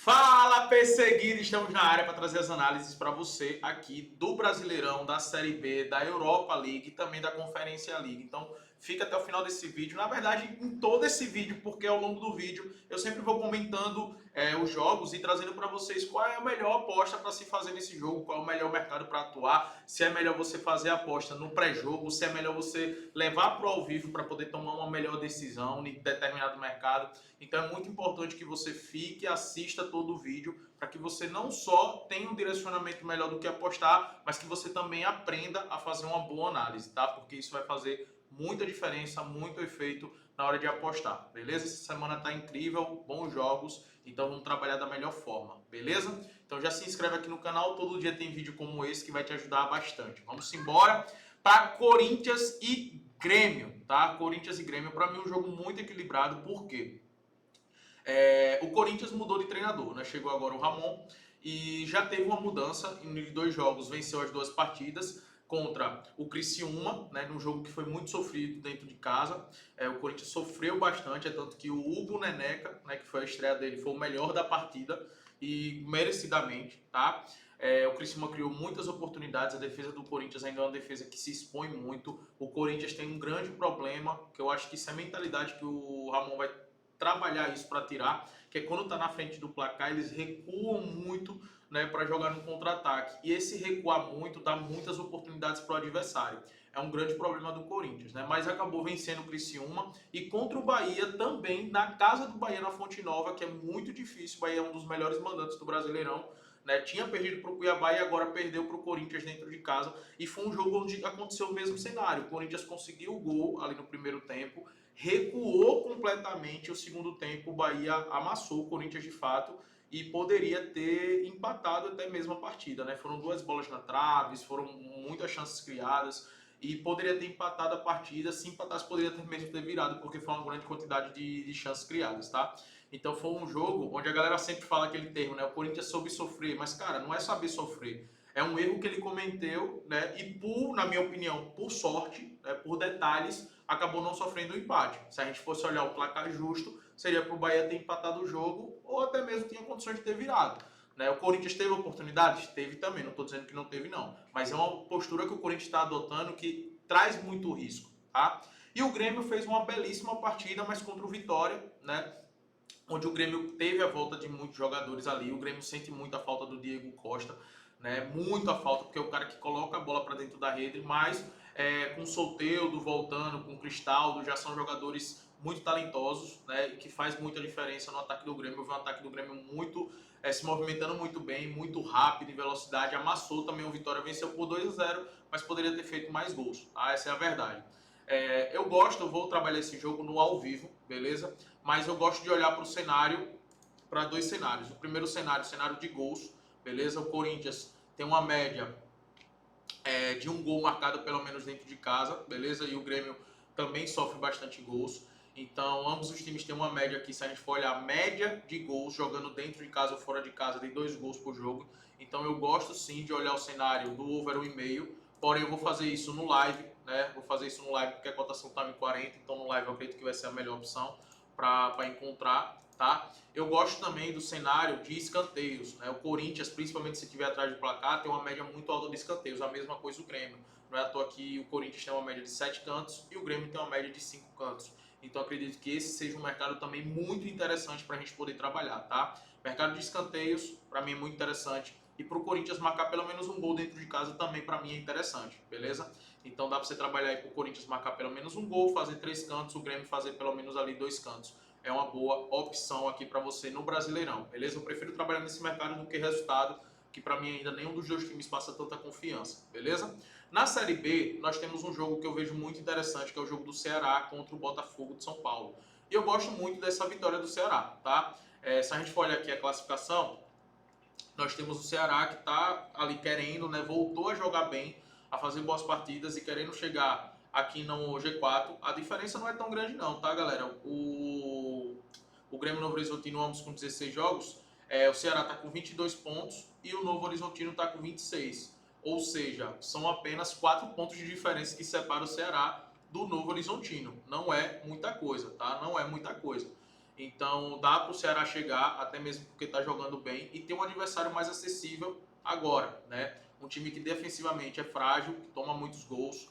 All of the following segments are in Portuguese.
Fala, perseguido! Estamos na área para trazer as análises para você aqui do Brasileirão, da Série B, da Europa League e também da Conferência League. Então, fica até o final desse vídeo. Na verdade, em todo esse vídeo, porque ao longo do vídeo eu sempre vou comentando os jogos e trazendo para vocês qual é a melhor aposta para se fazer nesse jogo, qual é o melhor mercado para atuar, se é melhor você fazer a aposta no pré-jogo, se é melhor você levar para o ao vivo para poder tomar uma melhor decisão em determinado mercado. Então, é muito importante que você fique e assista todo o vídeo para que você não só tenha um direcionamento melhor do que apostar, mas que você também aprenda a fazer uma boa análise, tá? Porque isso vai fazer muita diferença, muito efeito na hora de apostar, beleza? Essa semana tá incrível, bons jogos, então vamos trabalhar da melhor forma, beleza? Então já se inscreve aqui no canal, todo dia tem vídeo como esse que vai te ajudar bastante. Vamos embora para Corinthians e Grêmio, tá? Corinthians e Grêmio, para mim, um jogo muito equilibrado, por quê? O Corinthians mudou de treinador, né? Chegou agora o Ramon e já teve uma mudança em 2 jogos, venceu as 2 partidas contra o Criciúma, né, num jogo que foi muito sofrido dentro de casa. O Corinthians sofreu bastante, é tanto que o Hugo Neneca, né, que foi a estreia dele, foi o melhor da partida e merecidamente, tá? O Criciúma criou muitas oportunidades, a defesa do Corinthians ainda é uma defesa que se expõe muito. O Corinthians tem um grande problema, que eu acho que isso é a mentalidade que o Ramon vai trabalhar isso para tirar, que é quando está na frente do placar, eles recuam muito, né, para jogar no contra-ataque. E esse recuar muito dá muitas oportunidades para o adversário. É um grande problema do Corinthians, né? Mas acabou vencendo o Criciúma e contra o Bahia também, na casa do Bahia, na Fonte Nova, que é muito difícil. O Bahia é um dos melhores mandantes do Brasileirão, né? Tinha perdido para o Cuiabá e agora perdeu para o Corinthians dentro de casa. E foi um jogo onde aconteceu o mesmo cenário. O Corinthians conseguiu o gol ali no primeiro tempo, recuou completamente. O segundo tempo, o Bahia amassou o Corinthians de fato e poderia ter empatado até mesmo a partida, né? Foram 2 bolas na trave, foram muitas chances criadas e poderia ter empatado a partida. Se empatasse, poderia ter mesmo ter virado, porque foi uma grande quantidade de chances criadas, tá? Então foi um jogo onde a galera sempre fala aquele termo, né? O Corinthians soube sofrer, mas cara, não é saber sofrer. É um erro que ele cometeu, né? E na minha opinião, por sorte, né? Por detalhes, acabou não sofrendo o empate. Se a gente fosse olhar o placar justo, seria para o Bahia ter empatado o jogo ou até mesmo tinha condições de ter virado. Né? O Corinthians teve oportunidades? Teve também, não estou dizendo que não teve não. Mas é uma postura que o Corinthians está adotando que traz muito risco, tá? E o Grêmio fez uma belíssima partida, mas contra o Vitória, né? Onde o Grêmio teve a volta de muitos jogadores ali. O Grêmio sente muito a falta do Diego Costa, né? Muito a falta, porque é o cara que coloca a bola para dentro da rede, mas com o Soteldo voltando, com o Cristaldo, já são jogadores muito talentosos, né? E que faz muita diferença no ataque do Grêmio. Eu vi um ataque do Grêmio muito se movimentando muito bem, muito rápido, em velocidade, amassou também o Vitória, venceu por 2-0, mas poderia ter feito mais gols, tá? Essa é a verdade. Eu vou trabalhar esse jogo no ao vivo, beleza? Mas eu gosto de olhar para o cenário, para 2 cenários. O primeiro cenário, cenário de gols, beleza? O Corinthians tem uma média de 1 gol marcado pelo menos dentro de casa, beleza? E o Grêmio também sofre bastante gols. Então, ambos os times têm uma média aqui, se a gente for olhar a média de gols jogando dentro de casa ou fora de casa, de 2 gols por jogo. Então, eu gosto sim de olhar o cenário do over 1,5, porém eu vou fazer isso no live, né? Vou fazer isso no live porque a cotação está em 40, então no live eu acredito que vai ser a melhor opção para encontrar, tá? Eu gosto também do cenário de escanteios, né? O Corinthians, principalmente se estiver atrás do placar, tem uma média muito alta de escanteios, a mesma coisa o Grêmio. Não é à toa que o Corinthians tem uma média de 7 cantos e o Grêmio tem uma média de 5 cantos. Então acredito que esse seja um mercado também muito interessante para a gente poder trabalhar, tá? Mercado de escanteios, para mim é muito interessante. E para o Corinthians marcar pelo menos um gol dentro de casa também para mim é interessante, beleza? Então dá para você trabalhar aí para o Corinthians marcar pelo menos um gol, fazer 3 cantos, o Grêmio fazer pelo menos ali 2 cantos. É uma boa opção aqui para você no Brasileirão, beleza? Eu prefiro trabalhar nesse mercado do que resultado, que para mim ainda nenhum dos 2 times passa tanta confiança, beleza? Na Série B, nós temos um jogo que eu vejo muito interessante, que é o jogo do Ceará contra o Botafogo de São Paulo. E eu gosto muito dessa vitória do Ceará, tá? Se a gente for olhar aqui a classificação, nós temos o Ceará que está ali querendo, né? Voltou a jogar bem, a fazer boas partidas e querendo chegar aqui no G4. A diferença não é tão grande não, tá, galera? O Grêmio Novo Horizontino, ambos com 16 jogos, o Ceará está com 22 pontos e o Novo Horizontino está com 26. Ou seja, são apenas 4 pontos de diferença que separam o Ceará do Novo Horizontino. Não é muita coisa, tá? Não é muita coisa. Então dá para o Ceará chegar, até mesmo porque está jogando bem, e ter um adversário mais acessível agora, né? Um time que defensivamente é frágil, que toma muitos gols,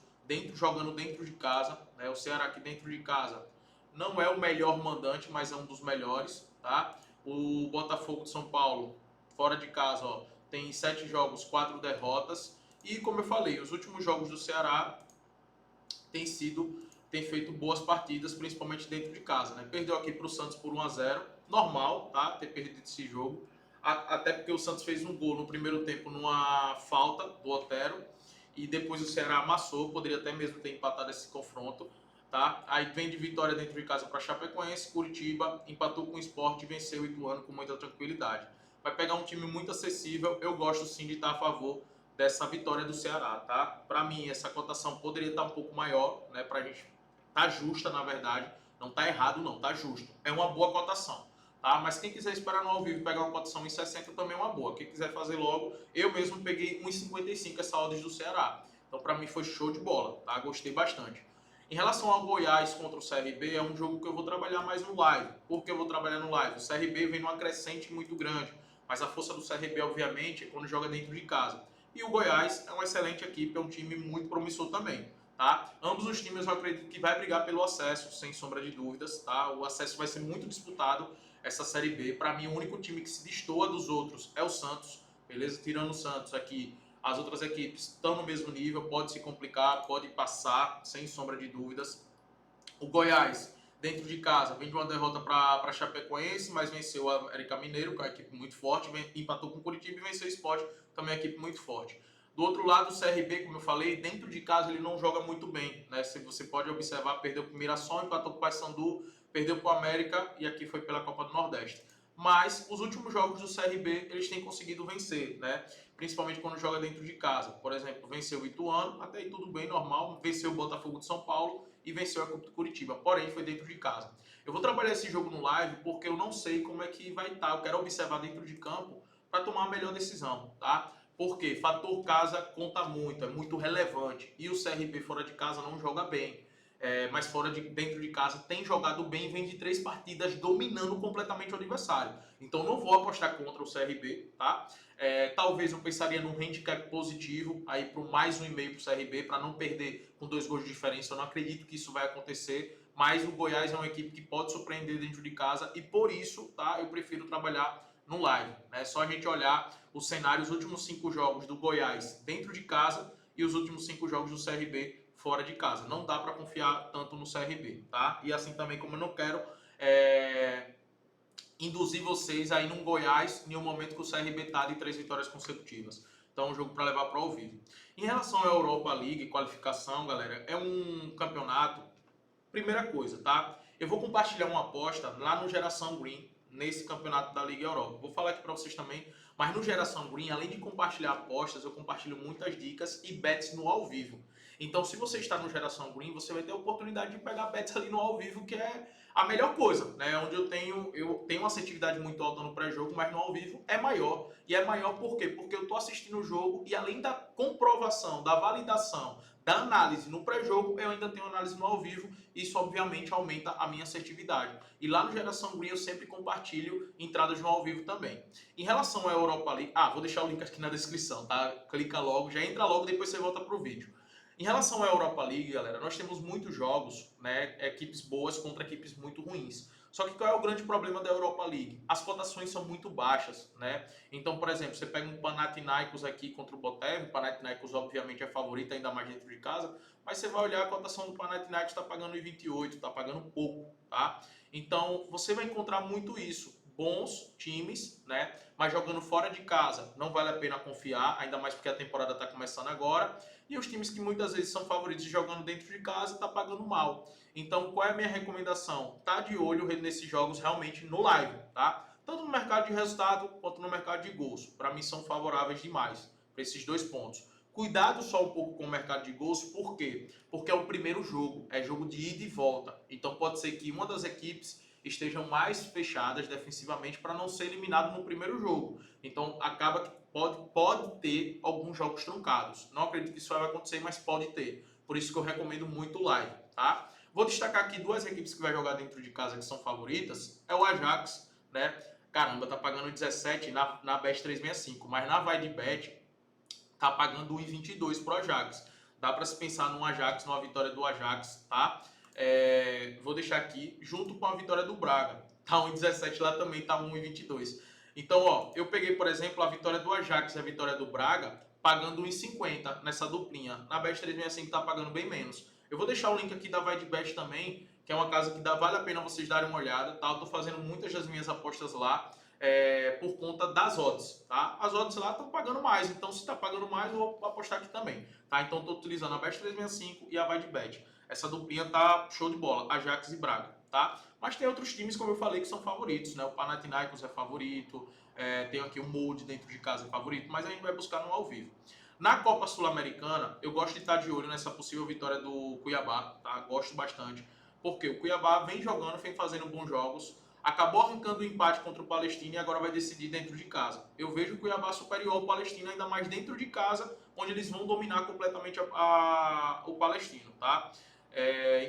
jogando dentro de casa, né? O Ceará aqui dentro de casa não é o melhor mandante, mas é um dos melhores, tá? O Botafogo de São Paulo, fora de casa, ó, tem 7 jogos, 4 derrotas. E como eu falei, os últimos jogos do Ceará tem feito boas partidas, principalmente dentro de casa, né? Perdeu aqui para o Santos por 1-0, normal, tá? Ter perdido esse jogo, até porque o Santos fez um gol no primeiro tempo numa falta do Otero e depois o Ceará amassou, poderia até mesmo ter empatado esse confronto, tá? Aí vem de vitória dentro de casa para Chapecoense, Curitiba empatou com o Sport e venceu o Ituano com muita tranquilidade. Vai pegar um time muito acessível, eu gosto sim de estar a favor dessa vitória do Ceará, tá? Para mim, essa cotação poderia estar um pouco maior, né? Pra gente tá justa, na verdade. Não tá errado, não, tá justo. É uma boa cotação, tá? Mas quem quiser esperar no ao vivo e pegar uma cotação em 60 também é uma boa. Quem quiser fazer logo, eu mesmo peguei 1,55 essa odds do Ceará. Então, para mim, foi show de bola, tá? Gostei bastante. Em relação ao Goiás contra o CRB, é um jogo que eu vou trabalhar mais no live. Por que eu vou trabalhar no live? O CRB vem numa crescente muito grande, mas a força do CRB, obviamente, é quando joga dentro de casa. E o Goiás é uma excelente equipe, é um time muito promissor também, tá? Ambos os times eu acredito que vai brigar pelo acesso, sem sombra de dúvidas, tá? O acesso vai ser muito disputado, essa Série B. Para mim, o único time que se destoa dos outros é o Santos, beleza? Tirando o Santos aqui, as outras equipes estão no mesmo nível, pode se complicar, pode passar, sem sombra de dúvidas. O Goiás, dentro de casa, vem de uma derrota para Chapecoense, mas venceu o América Mineiro, que é uma equipe muito forte, empatou com o Curitiba e venceu o Sport, também é uma equipe muito forte. Do outro lado, o CRB, como eu falei, dentro de casa ele não joga muito bem, né? Se você pode observar, perdeu para o Mirassol, empatou com o Paysandu, perdeu para o América e aqui foi pela Copa do Nordeste. Mas os últimos jogos do CRB eles têm conseguido vencer, né? Principalmente quando joga dentro de casa. Por exemplo, venceu o Ituano, até aí tudo bem, normal, venceu o Botafogo de São Paulo e venceu a Copa do Curitiba, porém foi dentro de casa. Eu vou trabalhar esse jogo no live porque eu não sei como é que vai estar, eu quero observar dentro de campo para tomar a melhor decisão, tá? Porque fator casa conta muito, é muito relevante e o CRB fora de casa não joga bem. Mas dentro de casa tem jogado bem, vem de 3 partidas dominando completamente o adversário. Então não vou apostar contra o CRB, tá? Talvez eu pensaria num handicap positivo aí para mais 1,5 para o CRB para não perder com 2 gols de diferença. Eu não acredito que isso vai acontecer, mas o Goiás é uma equipe que pode surpreender dentro de casa e por isso, tá? Eu prefiro trabalhar no live. É só a gente olhar o cenário, os últimos 5 jogos do Goiás dentro de casa e os últimos 5 jogos do CRB fora de casa. Não dá para confiar tanto no CRB, tá? E assim também como eu não quero induzir vocês aí num Goiás em um momento que o CRB tá de 3 vitórias consecutivas. Então é um jogo para levar para o ao vivo. Em relação à Europa League, qualificação, galera, é um campeonato. Primeira coisa, tá? Eu vou compartilhar uma aposta lá no Geração Green, nesse campeonato da Liga Europa. Vou falar aqui para vocês também, mas no Geração Green, além de compartilhar apostas, eu compartilho muitas dicas e bets no ao vivo. Então, se você está no Geração Green, você vai ter a oportunidade de pegar bets ali no ao vivo, que é a melhor coisa, né? Onde eu tenho uma assertividade muito alta no pré-jogo, mas no ao vivo é maior. E é maior por quê? Porque eu estou assistindo o jogo e além da comprovação, da validação, da análise no pré-jogo, eu ainda tenho análise no ao vivo. Isso obviamente aumenta a minha assertividade. E lá no Geração Green eu sempre compartilho entradas no ao vivo também. Em relação à Europa League, vou deixar o link aqui na descrição, tá? Clica logo, já entra logo, depois você volta pro vídeo. Em relação à Europa League, galera, nós temos muitos jogos, né? Equipes boas contra equipes muito ruins. Só que qual é o grande problema da Europa League? As cotações são muito baixas, né? Então, por exemplo, você pega um Panathinaikos aqui contra o Botev, o Panathinaikos obviamente é favorito, ainda mais dentro de casa, mas você vai olhar a cotação do Panathinaikos está pagando 1,28, está pagando pouco, tá? Então, você vai encontrar muito isso. Bons times, né? Mas jogando fora de casa, não vale a pena confiar, ainda mais porque a temporada está começando agora. E os times que muitas vezes são favoritos jogando dentro de casa, tá pagando mal. Então, qual é a minha recomendação? Tá de olho nesses jogos realmente no live, tá? Tanto no mercado de resultado quanto no mercado de gols. Para mim são favoráveis demais para esses 2 pontos. Cuidado só um pouco com o mercado de gols, por quê? Porque é o primeiro jogo, é jogo de ida e volta. Então pode ser que uma das equipes estejam mais fechadas defensivamente para não ser eliminado no primeiro jogo. Então acaba que pode ter alguns jogos truncados. Não acredito que isso vai acontecer, mas pode ter. Por isso que eu recomendo muito o live, tá? Vou destacar aqui duas equipes que vai jogar dentro de casa que são favoritas. É o Ajax, né? Caramba, tá pagando 17 na Bet 365, mas na Vai de Bet tá pagando 1,22 pro Ajax. Dá para se pensar num Ajax, numa vitória do Ajax, tá? Vou deixar aqui, junto com a vitória do Braga. Tá 1,17 lá também, tá 1,22. Então, ó, eu peguei, por exemplo, a vitória do Ajax e a vitória do Braga, pagando 1,50 nessa duplinha. Na Bet 365 tá pagando bem menos. Eu vou deixar o link aqui da Vai de Bet também, que é uma casa que vale a pena vocês darem uma olhada, tá? Eu tô fazendo muitas das minhas apostas lá. Por conta das odds, tá? As odds lá estão pagando mais, então se está pagando mais, eu vou apostar aqui também, tá? Então estou utilizando a Bet365 e a Vai de Bet. Essa duplinha tá show de bola, Ajax e Braga, tá? Mas tem outros times, como eu falei, que são favoritos, né? O Panathinaikos é favorito, tem aqui o Molde dentro de casa é favorito, mas a gente vai buscar no ao vivo. Na Copa Sul-Americana, eu gosto de estar de olho nessa possível vitória do Cuiabá, tá? Gosto bastante, porque o Cuiabá vem jogando, vem fazendo bons jogos, acabou arrancando o empate contra o Palestino e agora vai decidir dentro de casa. Eu vejo o Cuiabá superior ao Palestino, ainda mais dentro de casa, onde eles vão dominar completamente o Palestino, tá?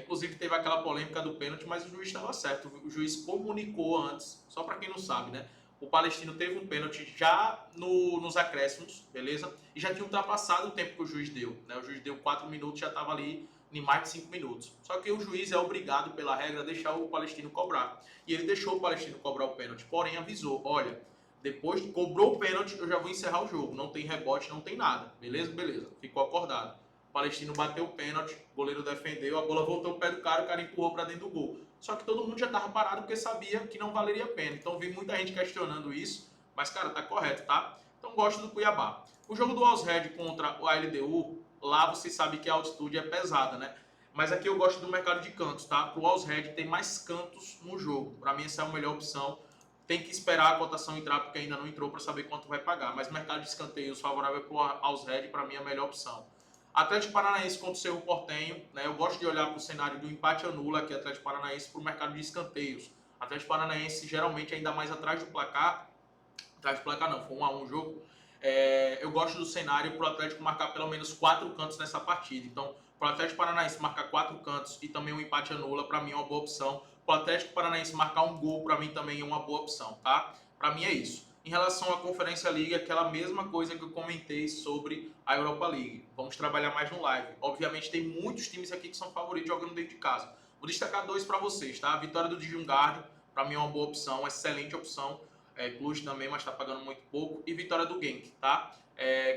Inclusive teve aquela polêmica do pênalti, mas o juiz estava certo. O juiz comunicou antes, só para quem não sabe, né? O Palestino teve um pênalti já nos acréscimos, beleza? E já tinha ultrapassado o tempo que o juiz deu, né? O juiz deu 4 minutos, já estava ali em mais de 5 minutos. Só que o juiz é obrigado, pela regra, a deixar o Palestino cobrar. E ele deixou o Palestino cobrar o pênalti, porém avisou, olha, depois que cobrou o pênalti, eu já vou encerrar o jogo. Não tem rebote, não tem nada. Beleza? Beleza. Ficou acordado. O Palestino bateu o pênalti, o goleiro defendeu, a bola voltou pro pé do cara, o cara empurrou para dentro do gol. Só que todo mundo já tava parado porque sabia que não valeria a pena. Então vi muita gente questionando isso, mas cara, tá correto, tá? Então gosto do Cuiabá. O jogo do Alsred contra o LDU, lá você sabe que a altitude é pesada, né? Mas aqui eu gosto do mercado de cantos, tá? O Alsred tem mais cantos no jogo. Para mim essa é a melhor opção. Tem que esperar a cotação entrar, porque ainda não entrou, para saber quanto vai pagar. Mas mercado de escanteios favorável para o Alsred, para mim é a melhor opção. Atlético Paranaense contra o Cerro Porteño, né? Eu gosto de olhar para o cenário do empate anula aqui, Atlético Paranaense, para o mercado de escanteios. Atlético Paranaense geralmente ainda mais atrás do placar. Atrás do placar não, foi 1-1 o jogo. Eu gosto do cenário para o Atlético marcar pelo menos 4 cantos nessa partida. Então, para o Atlético Paranaense marcar 4 cantos e também um empate anula, para mim é uma boa opção. Para o Atlético Paranaense marcar um gol, para mim também é uma boa opção, tá? Para mim é isso. Em relação à Conferência League, aquela mesma coisa que eu comentei sobre a Europa League. Vamos trabalhar mais no live. Obviamente tem muitos times aqui que são favoritos jogando dentro de casa. Vou destacar 2 para vocês, tá? A vitória do Dijungardi, para mim é uma boa opção, uma excelente opção. Cluj também, mas está pagando muito pouco. E vitória do Genk, tá?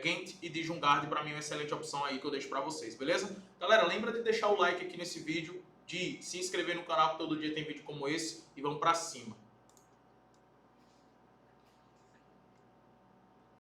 Genk e Dijungardi, para mim, é uma excelente opção aí que eu deixo para vocês, beleza? Galera, lembra de deixar o like aqui nesse vídeo, de se inscrever no canal, que todo dia tem vídeo como esse, e vamos para cima.